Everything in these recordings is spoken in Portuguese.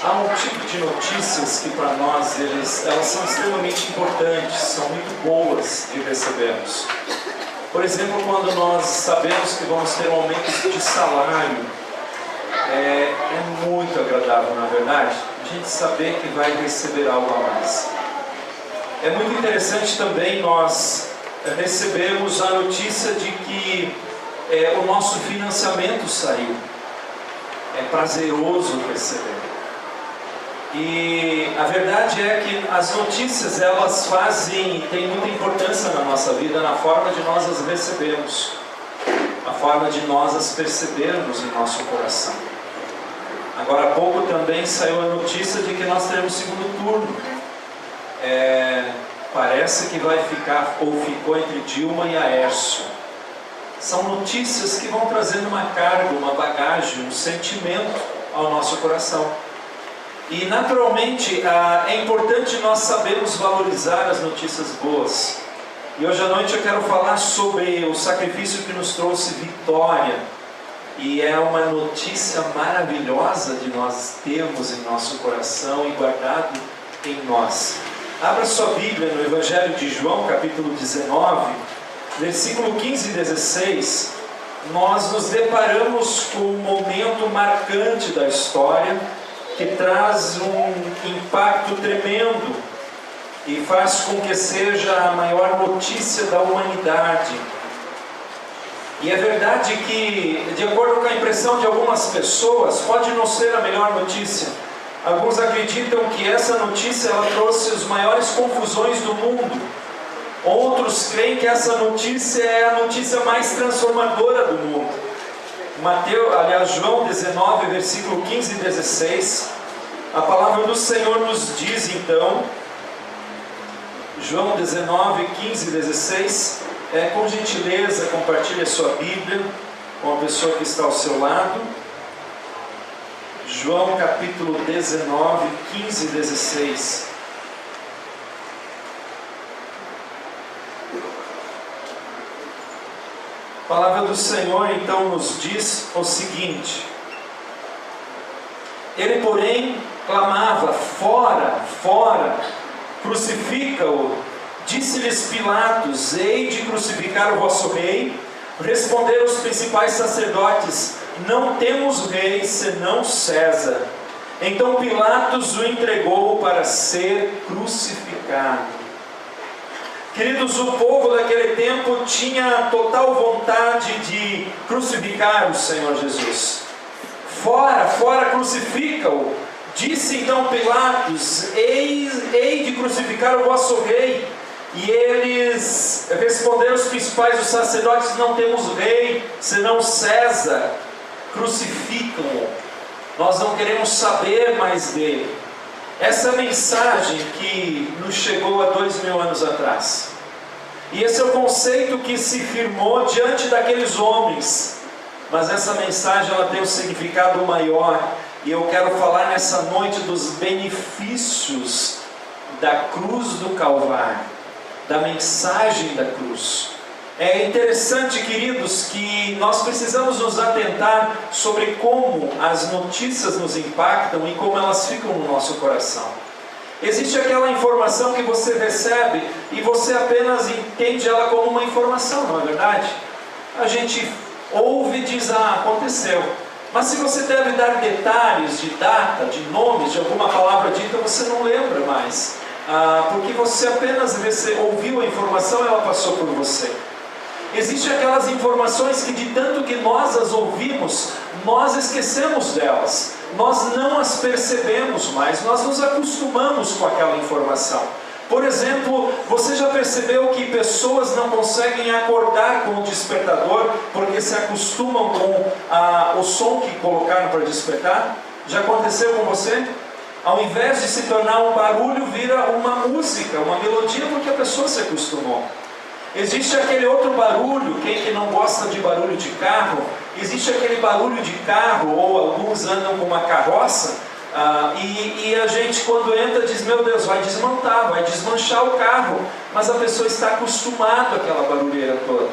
Há um tipo de notícias que para nós elas são extremamente importantes, são muito boas de recebermos. Por exemplo, quando nós sabemos que vamos ter um aumento de salário, é muito agradável, na verdade, a gente saber que vai receber algo a mais. É muito interessante também nós recebermos a notícia de que o nosso financiamento saiu. É prazeroso receber. E a verdade é que as notícias têm muita importância na nossa vida, na forma de nós as recebermos, a forma de nós as percebermos em nosso coração. Agora há pouco também saiu a notícia de que nós teremos segundo turno. Parece que vai ficar, ou ficou entre Dilma e Aécio. São notícias que vão trazendo uma carga, uma bagagem, um sentimento ao nosso coração. E naturalmente é importante nós sabermos valorizar as notícias boas. E hoje à noite eu quero falar sobre o sacrifício que nos trouxe vitória. E é uma notícia maravilhosa de nós termos em nosso coração e guardado em nós. Abra sua Bíblia no Evangelho de João, capítulo 19, versículo 15 e 16. Nós nos deparamos com um momento marcante da história, que traz um impacto tremendo e faz com que seja a maior notícia da humanidade. E é verdade que, de acordo com a impressão de algumas pessoas, pode não ser a melhor notícia. Alguns acreditam que essa notícia ela trouxe as maiores confusões do mundo. Outros creem que essa notícia é a notícia mais transformadora do mundo. João 19, versículo 15 e 16, a palavra do Senhor nos diz então, João 19, 15 e 16, com gentileza compartilhe a sua Bíblia com a pessoa que está ao seu lado. João capítulo 19, 15 e 16. A palavra do Senhor então nos diz o seguinte: ele porém clamava, fora, fora, crucifica-o. Disse-lhes Pilatos, hei de crucificar o vosso rei? Responderam os principais sacerdotes, não temos rei senão César. Então Pilatos o entregou para ser crucificado. Queridos, o povo daquele tempo tinha total vontade de crucificar o Senhor Jesus. Fora, fora, crucifica-o. Disse então Pilatos, hei de crucificar o vosso rei? E eles responderam, os principais, os sacerdotes, não temos rei senão César. Crucificam-o. Nós não queremos saber mais dele. Essa mensagem que nos chegou há 2000 anos atrás. E esse é o conceito que se firmou diante daqueles homens. Mas essa mensagem ela tem um significado maior. E eu quero falar nessa noite dos benefícios da cruz do Calvário. Da mensagem da cruz. É interessante, queridos, que nós precisamos nos atentar sobre como as notícias nos impactam e como elas ficam no nosso coração. Existe aquela informação que você recebe e você apenas entende ela como uma informação, não é verdade? A gente ouve e diz, aconteceu. Mas se você deve dar detalhes de data, de nomes, de alguma palavra dita, você não lembra mais. Porque você apenas ouviu a informação e ela passou por você. Existem aquelas informações que de tanto que nós as ouvimos, nós esquecemos delas. Nós não as percebemos mais, nós nos acostumamos com aquela informação. Por exemplo, você já percebeu que pessoas não conseguem acordar com o despertador porque se acostumam com o som que colocaram para despertar? Já aconteceu com você? Ao invés de se tornar um barulho, vira uma música, uma melodia, porque a pessoa se acostumou. Existe aquele outro barulho, quem que não gosta de barulho de carro? Existe aquele barulho de carro, ou alguns andam com uma carroça, e a gente quando entra diz, meu Deus, vai desmontar, vai desmanchar o carro, mas a pessoa está acostumada àquela barulheira toda.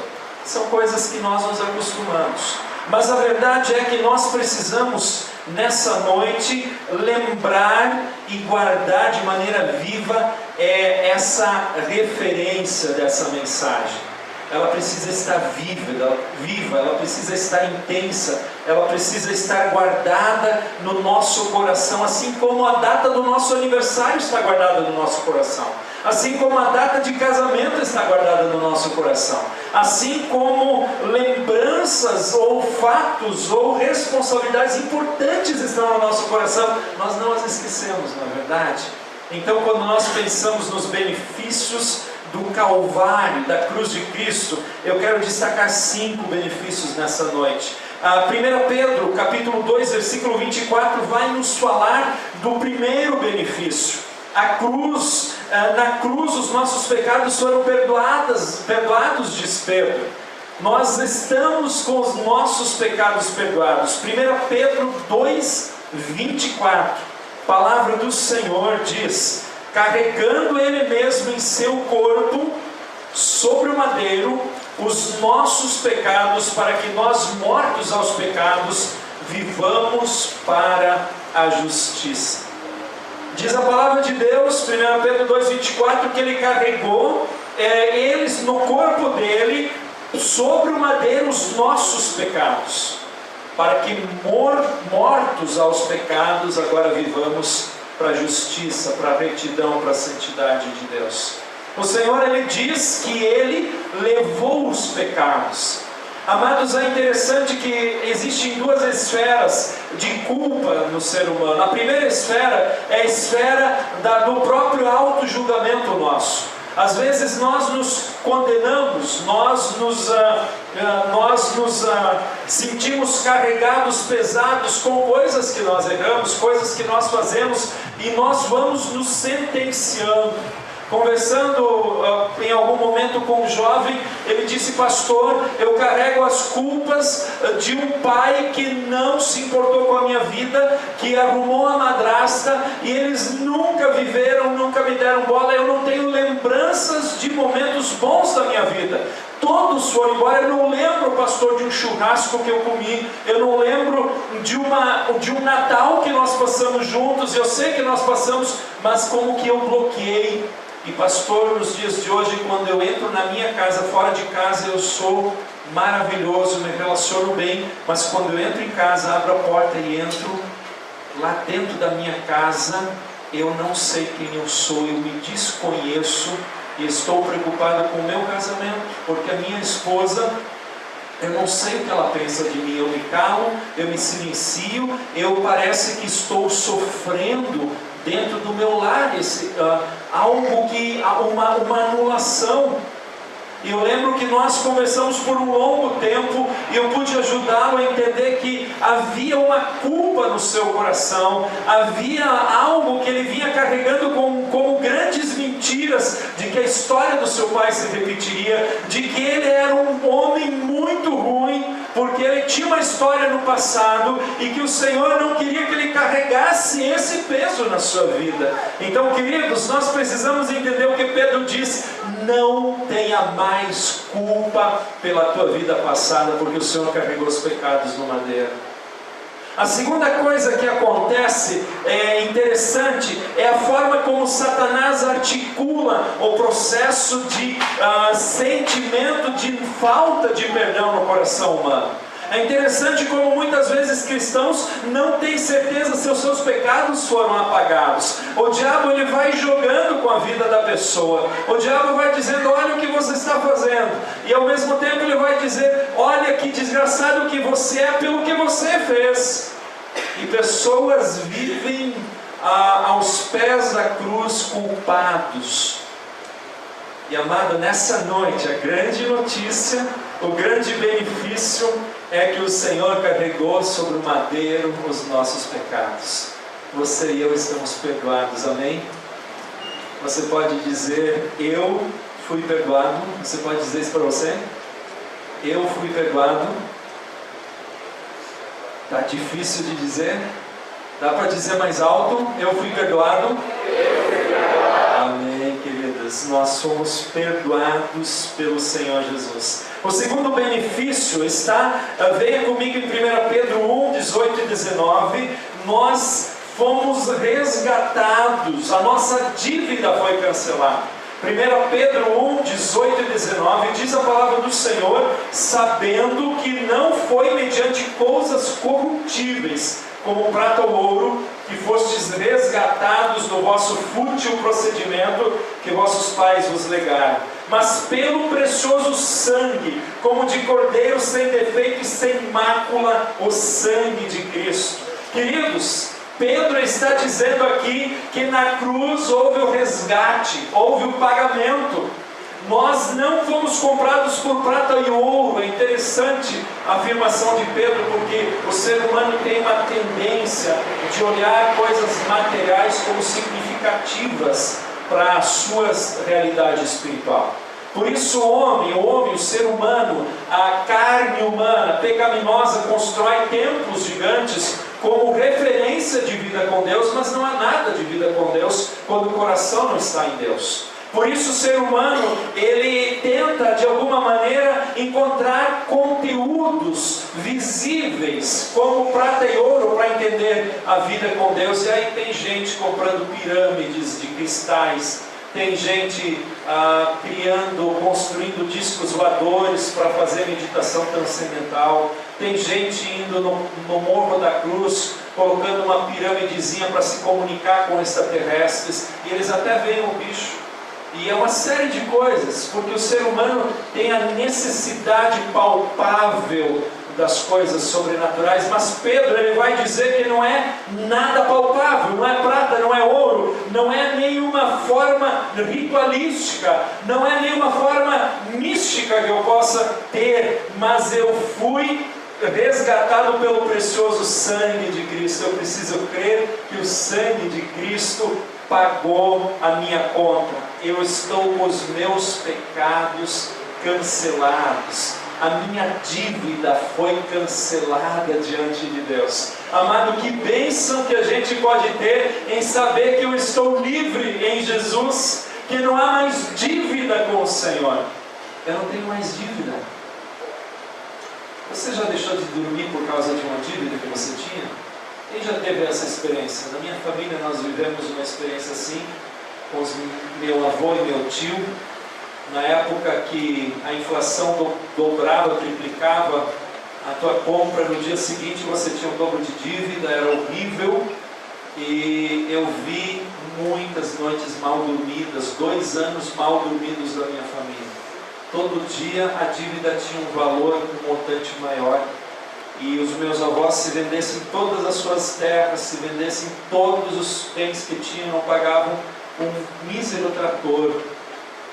São coisas que nós nos acostumamos. Mas a verdade é que nós precisamos nessa noite lembrar e guardar de maneira viva essa referência dessa mensagem. Ela precisa estar viva, ela precisa estar intensa, ela precisa estar guardada no nosso coração, assim como a data do nosso aniversário está guardada no nosso coração, assim como a data de casamento está guardada no nosso coração, assim como lembranças ou fatos ou responsabilidades importantes estão no nosso coração, nós não as esquecemos, não é verdade? Então, quando nós pensamos nos benefícios do Calvário, da cruz de Cristo, eu quero destacar 5 benefícios nessa noite. 1 Pedro, capítulo 2, versículo 24, vai nos falar do primeiro benefício. A cruz, na cruz os nossos pecados foram perdoados, diz Pedro. Nós estamos com os nossos pecados perdoados. 1 Pedro 2, 24, palavra do Senhor diz: carregando Ele mesmo em seu corpo, sobre o madeiro, os nossos pecados, para que nós, mortos aos pecados, vivamos para a justiça. Diz a palavra de Deus, 1 Pedro 2,24, que Ele carregou, eles no corpo dele, sobre o madeiro, os nossos pecados, para que mortos aos pecados, agora vivamos para a justiça, para a retidão, para a santidade de Deus. O Senhor, Ele diz que Ele levou os pecados. Amados, é interessante que existem 2 esferas de culpa no ser humano. A primeira esfera é a esfera do próprio auto-julgamento nosso. Às vezes nós nos condenamos, nós nos sentimos carregados, pesados com coisas que nós erramos, coisas que nós fazemos, e nós vamos nos sentenciando. Conversando em algum momento com um jovem, ele disse: pastor, eu carrego as culpas de um pai que não se importou com a minha vida, que arrumou a madrasta, e eles nunca viveram, nunca me deram bola. Eu não tenho lembranças de momentos bons da minha vida. Todos foram embora. Eu não lembro, pastor, de um churrasco que eu comi. Eu não lembro de um Natal que nós passamos juntos. Eu sei que nós passamos, mas como que eu bloqueei. E pastor, nos dias de hoje, quando eu entro na minha casa, fora de casa, eu sou maravilhoso, me relaciono bem, mas quando eu entro em casa, abro a porta e entro lá dentro da minha casa, eu não sei quem eu sou, eu me desconheço e estou preocupado com o meu casamento, porque a minha esposa, eu não sei o que ela pensa de mim. Eu me calo, eu me silencio, eu parece que estou sofrendo dentro do meu lar, uma anulação. E eu lembro que nós conversamos por um longo tempo, e eu pude ajudá-lo a entender que havia uma culpa no seu coração, havia algo que ele vinha carregando como grandes mentiras, de que a história do seu pai se repetiria, de que ele era um homem muito ruim, porque ele tinha uma história no passado, e que o Senhor não queria que ele carregasse esse peso na sua vida. Então, queridos, nós precisamos entender o que Pedro diz: não tenha mais culpa pela tua vida passada, porque o Senhor carregou os pecados no madeiro. A segunda coisa que acontece, interessante, é a forma como Satanás articula o processo de sentimento de falta de perdão no coração humano. É interessante como muitas vezes cristãos não têm certeza se os seus pecados foram apagados. O diabo, ele vai jogando com a vida da pessoa. O diabo vai dizendo: olha o que você está fazendo. E ao mesmo tempo ele vai dizer: olha que desgraçado que você é pelo que você fez. E pessoas vivem aos pés da cruz culpados. E amado, nessa noite, a grande notícia, o grande benefício é que o Senhor carregou sobre o madeiro os nossos pecados. Você e eu estamos perdoados, amém? Você pode dizer: eu fui perdoado. Você pode dizer isso para você? Eu fui perdoado. Está difícil de dizer? Dá para dizer mais alto? Eu fui perdoado? Amém, querido. vidas nós somos perdoados pelo Senhor Jesus. O segundo benefício veja comigo em 1 Pedro 1, 18 e 19, nós fomos resgatados, a nossa dívida foi cancelada. 1 Pedro 1, 18 e 19, diz a palavra do Senhor, sabendo que não foi mediante coisas corruptíveis, como prata ou ouro, que fostes resgatados do vosso fútil procedimento que vossos pais vos legaram, mas pelo precioso sangue, como de cordeiro sem defeito e sem mácula, o sangue de Cristo. Queridos, Pedro está dizendo aqui que na cruz houve o resgate, houve o pagamento. Nós não fomos comprados por prata e ouro. É interessante a afirmação de Pedro, porque o ser humano tem uma tendência de olhar coisas materiais como significativas para a sua realidade espiritual. Por isso o homem, o ser humano, a carne humana pecaminosa constrói templos gigantes como referência de vida com Deus, mas não há nada de vida com Deus quando o coração não está em Deus. Por isso o ser humano, ele tenta de alguma maneira encontrar conteúdos visíveis, como prata e ouro, para entender a vida com Deus. E aí tem gente comprando pirâmides de cristais, tem gente construindo discos voadores para fazer meditação transcendental, tem gente indo no Morro da Cruz, colocando uma pirâmidezinha para se comunicar com extraterrestres, e eles até veem o bicho. E é uma série de coisas, porque o ser humano tem a necessidade palpável das coisas sobrenaturais, mas Pedro ele vai dizer que não é nada palpável, não é prata, não é ouro, não é nenhuma forma ritualística, não é nenhuma forma mística que eu possa ter, mas eu fui resgatado pelo precioso sangue de Cristo. Eu preciso crer que o sangue de Cristo pagou a minha conta. Eu estou com os meus pecados cancelados. A minha dívida foi cancelada diante de Deus. Amado, que bênção que a gente pode ter em saber que eu estou livre em Jesus, que não há mais dívida com o Senhor. Eu não tenho mais dívida. Você já deixou de dormir por causa de uma dívida que você tinha? Quem já teve essa experiência? Na minha família nós vivemos uma experiência assim, com meu avô e meu tio. Na época que a inflação dobrava, triplicava a tua compra, no dia seguinte você tinha o dobro de dívida, era horrível. E eu vi muitas noites mal dormidas, 2 anos mal dormidos da minha família. Todo dia a dívida tinha um valor, um montante maior. E os meus avós, se vendessem todas as suas terras, se vendessem todos os bens que tinham, não pagavam um mísero trator.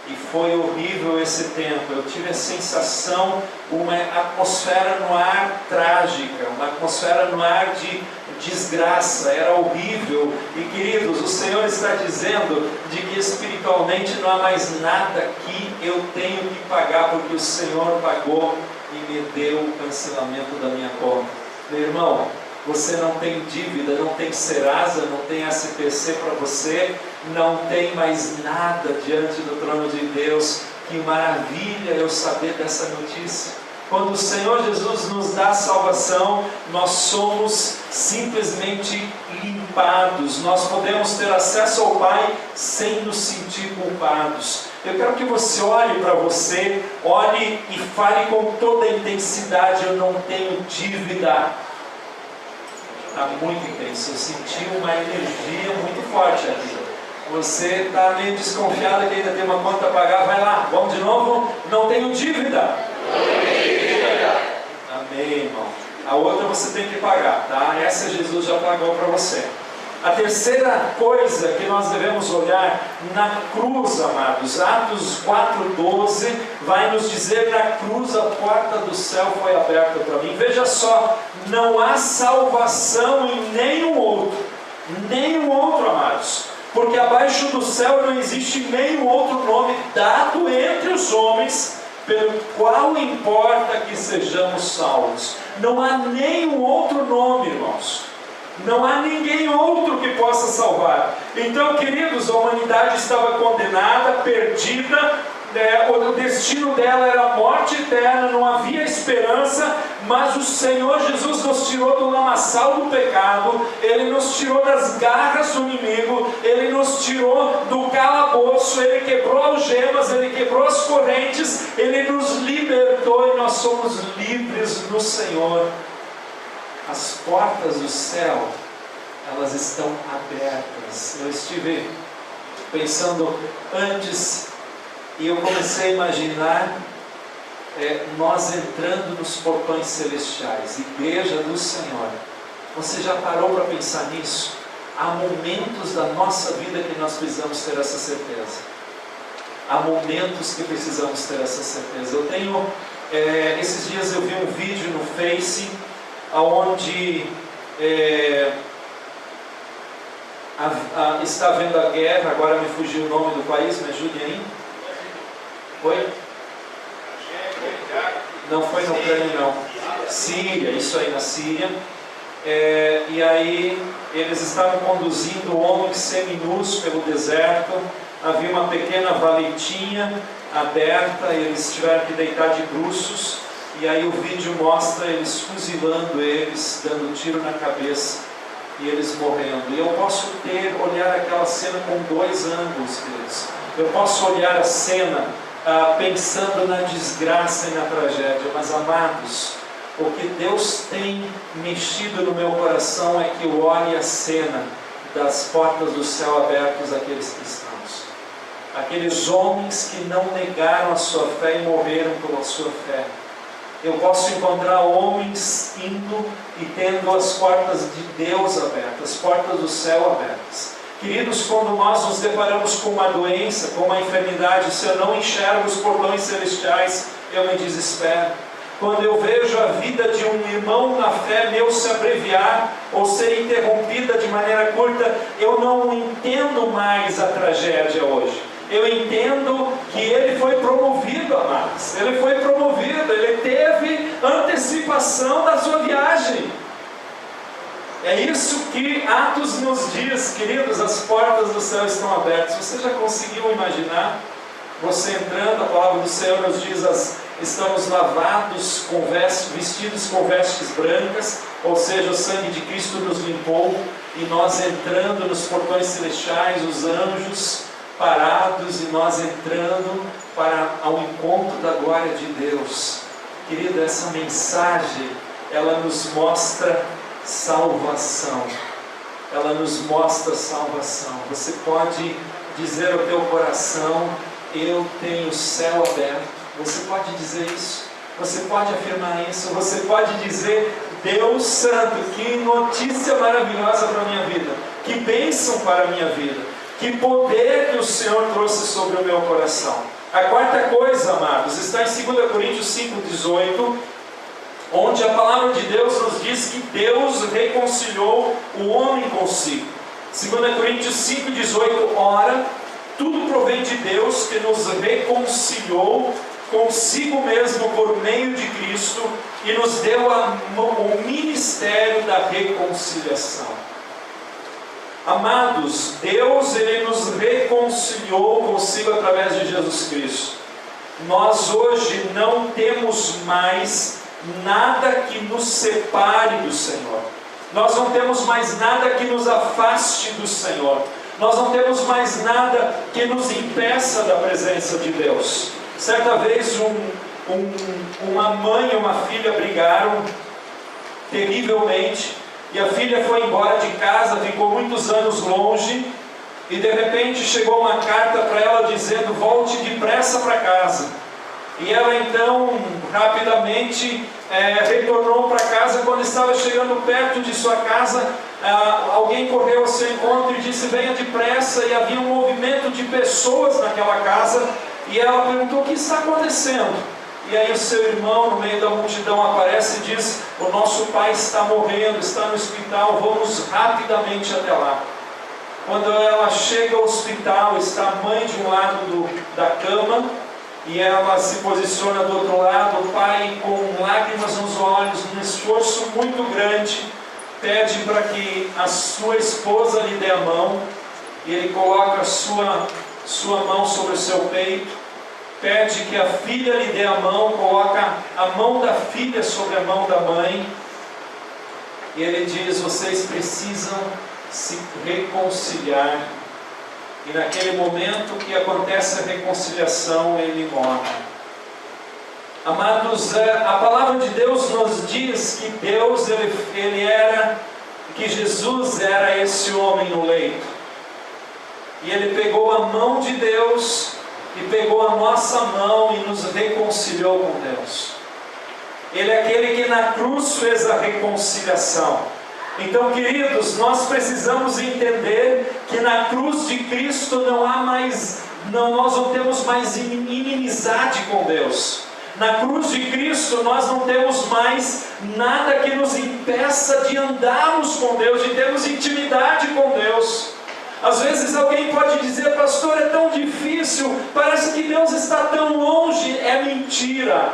E foi horrível esse tempo. Eu tive a sensação, uma atmosfera no ar trágica, uma atmosfera no ar de desgraça, era horrível. E queridos, o Senhor está dizendo de que espiritualmente não há mais nada que eu tenho que pagar, porque o Senhor pagou e me deu o cancelamento da minha conta. Meu irmão, você não tem dívida, não tem Serasa, não tem SPC para você, não tem mais nada diante do trono de Deus. Que maravilha eu saber dessa notícia. Quando o Senhor Jesus nos dá salvação, nós somos simplesmente limpados. Nós podemos ter acesso ao Pai sem nos sentir culpados. Eu quero que você olhe para você, olhe e fale com toda a intensidade: eu não tenho dívida. Está muito intenso, eu senti uma energia muito forte aqui. Você está meio desconfiado que ainda tem uma conta a pagar, vai lá, vamos de novo. Não tenho dívida. Amém, irmão. A outra você tem que pagar, tá? Essa Jesus já pagou para você. A terceira coisa que nós devemos olhar na cruz, amados, Atos 4,12 vai nos dizer: na cruz a porta do céu foi aberta para mim. Veja só, não há salvação em nenhum outro, amados, porque abaixo do céu não existe nenhum outro nome dado entre os homens pelo qual importa que sejamos salvos. Não há nenhum outro nome, irmãos. Não há ninguém outro que possa salvar. Então, queridos, a humanidade estava condenada, perdida, o destino dela era a morte eterna, não havia esperança, mas o Senhor Jesus nos tirou do lamaçal do pecado, Ele nos tirou das garras do inimigo, Ele nos tirou do calabouço, Ele quebrou algemas, Ele quebrou as correntes, Ele nos libertou e nós somos livres no Senhor. As portas do céu, elas estão abertas. Eu estive pensando antes e eu comecei a imaginar nós entrando nos portões celestiais, igreja do Senhor. Você já parou para pensar nisso? Há momentos da nossa vida que nós precisamos ter essa certeza. Há momentos que precisamos ter essa certeza. Eu tenho, esses dias eu vi um vídeo no Face, onde está havendo a guerra, agora me fugiu o nome do país, me ajudem aí. Foi? Não foi na Ucrânia, não. Síria, isso aí na Síria. E aí eles estavam conduzindo homens seminus pelo deserto. Havia uma pequena valetinha aberta, e eles tiveram que deitar de bruços. E aí o vídeo mostra eles fuzilando eles, dando tiro na cabeça, e eles morrendo. E eu posso olhar aquela cena com dois ângulos, queridos. Eu posso olhar a cena pensando na desgraça e na tragédia, mas amados, o que Deus tem mexido no meu coração é que eu olhe a cena das portas do céu abertas àqueles cristãos, aqueles homens que não negaram a sua fé e morreram pela sua fé. Eu posso encontrar homens indo e tendo as portas de Deus abertas, as portas do céu abertas. Queridos, quando nós nos deparamos com uma doença, com uma enfermidade, se eu não enxergo os portões celestiais, eu me desespero. Quando eu vejo a vida de um irmão na fé meu se abreviar ou ser interrompida de maneira curta, eu não entendo mais a tragédia hoje. Eu entendo que ele foi promovido, amados. Ele foi promovido, ele teve antecipação da sua viagem. É isso que Atos nos diz, queridos, as portas do céu estão abertas. Você já conseguiu imaginar você entrando? A palavra do Senhor nos diz, estamos lavados, vestidos com vestes brancas, ou seja, o sangue de Cristo nos limpou, e nós entrando nos portões celestiais, os anjos parados, e nós entrando ao encontro da glória de Deus. Querido, essa mensagem, ela nos mostra salvação. Ela nos mostra salvação. Você pode dizer ao teu coração, eu tenho o céu aberto. Você pode dizer isso. Você pode afirmar isso. Você pode dizer, Deus Santo, que notícia maravilhosa para a minha vida. Que bênção para a minha vida. Que poder que o Senhor trouxe sobre o meu coração. A quarta coisa, amados, está em 2 Coríntios 5,18, onde a palavra de Deus nos diz que Deus reconciliou o homem consigo. 2 Coríntios 5,18, ora, tudo provém de Deus, que nos reconciliou consigo mesmo por meio de Cristo e nos deu o ministério da reconciliação. Amados, Deus, Ele nos reconciliou consigo através de Jesus Cristo. Nós hoje não temos mais nada que nos separe do Senhor. Nós não temos mais nada que nos afaste do Senhor. Nós não temos mais nada que nos impeça da presença de Deus. Certa vez uma mãe e uma filha brigaram terrivelmente, e a filha foi embora de casa, ficou muitos anos longe, e de repente chegou uma carta para ela dizendo, volte depressa para casa. E ela então rapidamente retornou para casa. Quando estava chegando perto de sua casa, alguém correu ao seu encontro e disse, venha depressa. E havia um movimento de pessoas naquela casa, e ela perguntou, o que está acontecendo? E aí o seu irmão no meio da multidão aparece e diz, o nosso pai está morrendo, está no hospital, vamos rapidamente até lá. Quando ela chega ao hospital, está a mãe de um lado da cama, e ela se posiciona do outro lado, o pai com lágrimas nos olhos, um esforço muito grande, pede para que a sua esposa lhe dê a mão, e ele coloca a sua mão sobre o seu peito, pede que a filha lhe dê a mão, coloca a mão da filha sobre a mão da mãe, e ele diz: vocês precisam se reconciliar. E naquele momento que acontece a reconciliação, ele morre. Amados, a palavra de Deus nos diz que Deus, que Jesus era esse homem no leito. E ele pegou a mão de Deus e pegou a nossa mão e nos reconciliou com Deus. Ele é aquele que na cruz fez a reconciliação. Então, queridos, nós precisamos entender que na cruz de Cristo nós não temos mais inimizade com Deus. Na cruz de Cristo nós não temos mais nada que nos impeça de andarmos com Deus, de termos intimidade com Deus. Às vezes alguém pode dizer: pastor, é tão difícil, parece que Deus está tão longe. É mentira,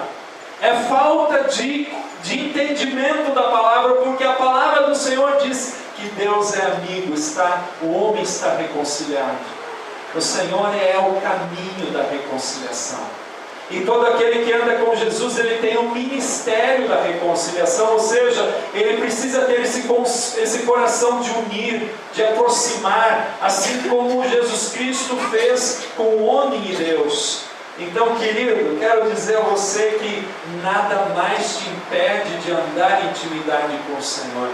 é falta de entendimento da palavra, porque a palavra do Senhor diz que Deus é amigo, o homem está reconciliado. O Senhor é o caminho da reconciliação. E todo aquele que anda com Jesus, ele tem um ministério da reconciliação, ou seja, ele precisa ter esse coração de unir, de aproximar, assim como Jesus Cristo fez com o homem e Deus. Então, querido, quero dizer a você que nada mais te impede de andar em intimidade com o Senhor.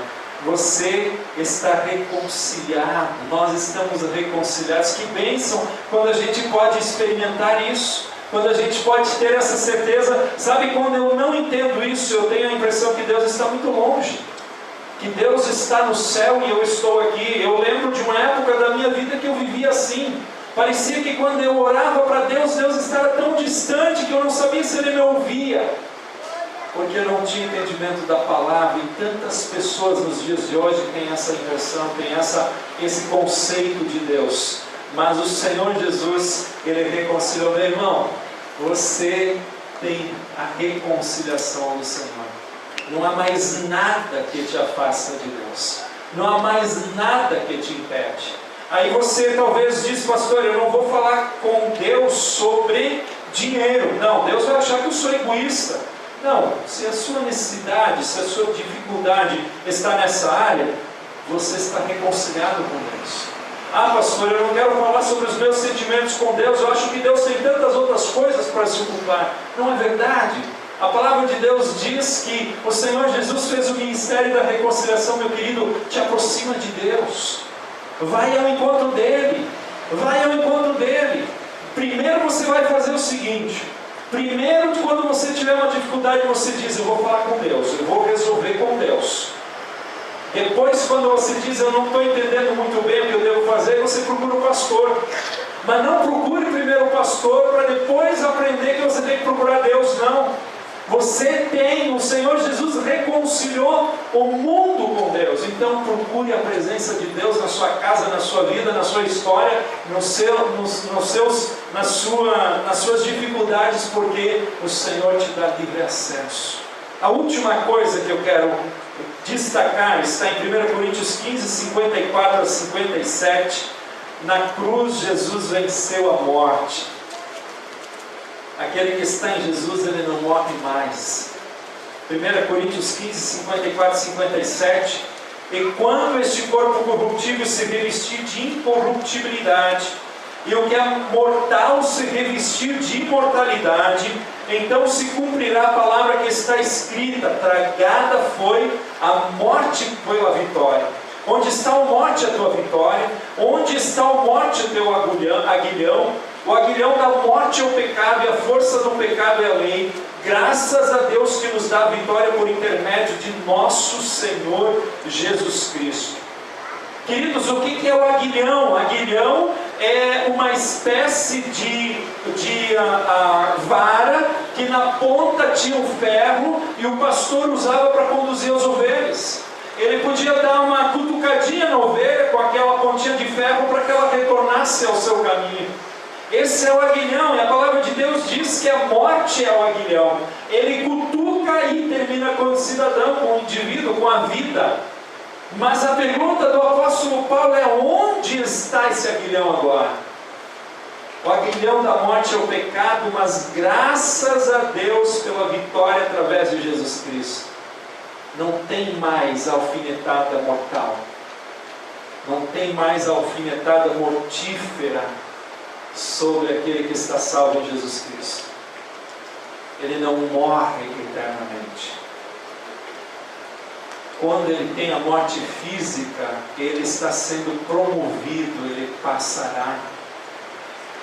Você está reconciliado, nós estamos reconciliados. Que bênção quando a gente pode experimentar isso, quando a gente pode ter essa certeza. Sabe, quando eu não entendo isso, eu tenho a impressão que Deus está muito longe, que Deus está no céu e eu estou aqui. Eu lembro de uma época da minha vida que eu vivia assim. Parecia que quando eu orava para Deus, Deus estava tão distante que eu não sabia se Ele me ouvia, porque eu não tinha entendimento da palavra. E tantas pessoas nos dias de hoje têm essa impressão, têm esse conceito de Deus. Mas o Senhor Jesus, Ele reconciliou. Meu irmão, você tem a reconciliação do Senhor. Não há mais nada que te afasta de Deus, não há mais nada que te impede. Aí você talvez diz: pastor, eu não vou falar com Deus sobre dinheiro. Não, Deus vai achar que eu sou egoísta. Não, se a sua necessidade, se a sua dificuldade está nessa área, você está reconciliado com Deus. Ah, pastor, eu não quero falar sobre os meus sentimentos com Deus, eu acho que Deus tem tantas outras coisas para se ocupar. Não é verdade. A palavra de Deus diz que o Senhor Jesus fez o ministério da reconciliação. Meu querido, te aproxima de Deus. Vai ao encontro dele. Vai ao encontro dele. Primeiro você vai fazer o seguinte. Primeiro, quando você tiver uma dificuldade, você diz: eu vou falar com Deus, eu vou resolver com Deus. Depois, quando você diz: eu não estou entendendo muito bem o que eu devo fazer, você procura o pastor. Mas não procure primeiro o pastor para depois aprender que você tem que procurar Deus. Não. O Senhor Jesus reconciliou o mundo com Deus. Então procure a presença de Deus na sua casa, na sua vida, na sua história, nas suas dificuldades, porque o Senhor te dá livre acesso. A última coisa que eu quero destacar está em 1 Coríntios 15, 54 a 57. Na cruz Jesus venceu a morte. Aquele que está em Jesus, ele não morre mais. 1 Coríntios 15, 54 e 57. E quando este corpo corruptível se revestir de incorruptibilidade, e o que é mortal se revestir de imortalidade, então se cumprirá a palavra que está escrita: tragada foi a morte pela vitória. Onde está a morte, a tua vitória? Onde está a morte, o teu aguilhão? O aguilhão da morte é o pecado, e a força do pecado é a lei. Graças a Deus que nos dá a vitória por intermédio de nosso Senhor Jesus Cristo. Queridos, o que é o aguilhão? O aguilhão é uma espécie de vara que na ponta tinha um ferro e o pastor usava para conduzir as ovelhas. Ele podia dar uma cutucadinha na ovelha com aquela pontinha de ferro para que ela retornasse ao seu caminho. Esse é o aguilhão, e a palavra de Deus diz que a morte é o aguilhão. Ele cutuca e termina com o cidadão, com o indivíduo, com a vida. Mas a pergunta do apóstolo Paulo é: onde está esse aguilhão agora? O aguilhão da morte é o pecado, mas graças a Deus pela vitória através de Jesus Cristo. Não tem mais alfinetada mortal. Não tem mais alfinetada mortífera sobre aquele que está salvo em Jesus Cristo. Ele não morre eternamente. Quando ele tem a morte física, ele está sendo promovido, ele passará.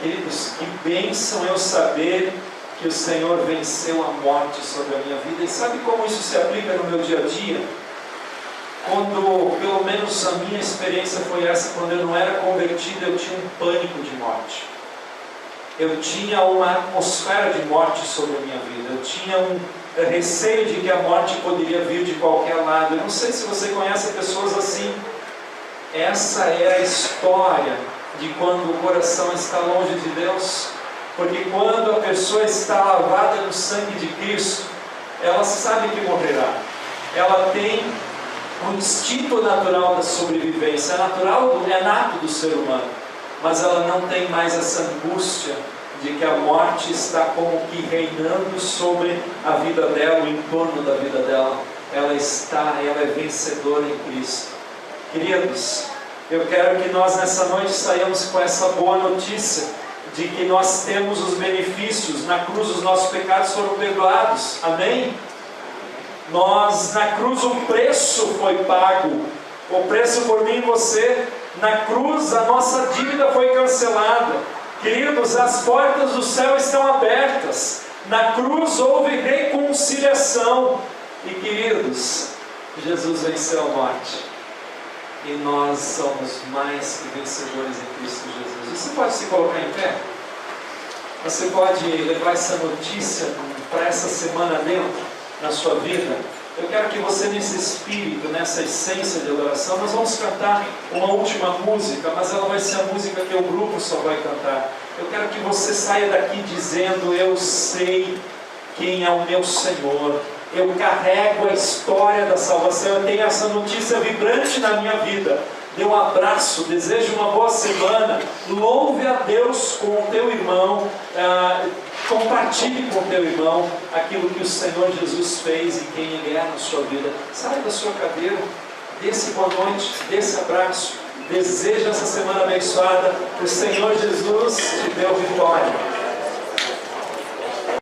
Queridos, que bênção eu saber que o Senhor venceu a morte sobre a minha vida. E sabe como isso se aplica no meu dia a dia? Quando, pelo menos a minha experiência foi essa, quando eu não era convertido, eu tinha um pânico de morte. Eu tinha uma atmosfera de morte sobre a minha vida. Eu tinha um receio de que a morte poderia vir de qualquer lado. Eu não sei se você conhece pessoas assim. Essa é a história de quando o coração está longe de Deus. Porque quando a pessoa está lavada no sangue de Cristo, ela sabe que morrerá. Ela tem um instinto natural da sobrevivência. É natural, é nato do ser humano. Mas ela não tem mais essa angústia de que a morte está como que reinando sobre a vida dela, o entorno da vida dela. Ela é vencedora em Cristo. Queridos, eu quero que nós nessa noite saiamos com essa boa notícia de que nós temos os benefícios. Na cruz os nossos pecados foram perdoados. Amém? Na cruz o preço foi pago. O preço por mim e você. Na cruz a nossa dívida foi cancelada. Queridos, as portas do céu estão abertas. Na cruz houve reconciliação. E queridos, Jesus venceu a morte. E nós somos mais que vencedores em Cristo Jesus. Você pode se colocar em pé? Você pode levar essa notícia para essa semana dentro, na sua vida? Eu quero que você, nesse espírito, nessa essência de adoração, nós vamos cantar uma última música, mas ela vai ser a música que o grupo só vai cantar. Eu quero que você saia daqui dizendo: eu sei quem é o meu Senhor, eu carrego a história da salvação, eu tenho essa notícia vibrante na minha vida. Dê um abraço, desejo uma boa semana, louve a Deus com o teu irmão, compartilhe com o teu irmão aquilo que o Senhor Jesus fez e quem Ele é na sua vida. Sai da sua cadeira, dê esse boa noite, dê esse abraço, deseja essa semana abençoada. O Senhor Jesus te deu vitória.